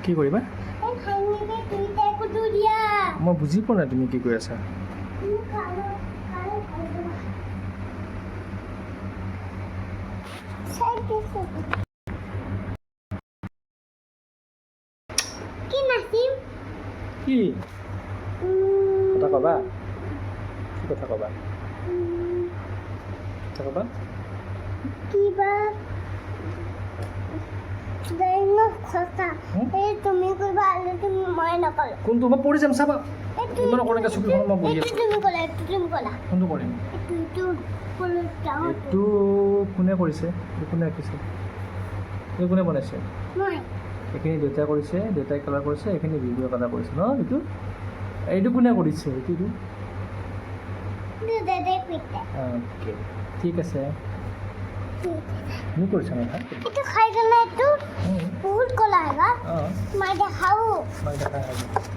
কি কৰিবা মই বুজি পোৱা নাই তুমি কি কৈ আছা কি কথা ক'বা কি কথা ক'বা কথা ক'বা কিবা তুমি কৰিবা আৰু তুমি মই নকলো কোনটো মই পঢ়ি যাম চাবা ইমান অকণকে চকীখন মই বহি আছোঁ তুমি ক'লা তুমি ক'লা কোনটো কৰিম এইটো কোনে কৰিছে এইটো কোনে ৰাখিছে এইটো কোনে বনাইছে মই এইখিনি দেউতাই কৰিছে দেউতাই কালাৰ কৰিছে এইখিনি ভিডিঅ' কালাৰ কৰিছে ন এইটো এইটো কোনে কৰিছে এইটো অ'কে ঠিক আছে তুমি কৰিছা ন এইটো খাই কেনে এইটো বহুত ক'লা হয় অঁ মই দেখাও মই দেখা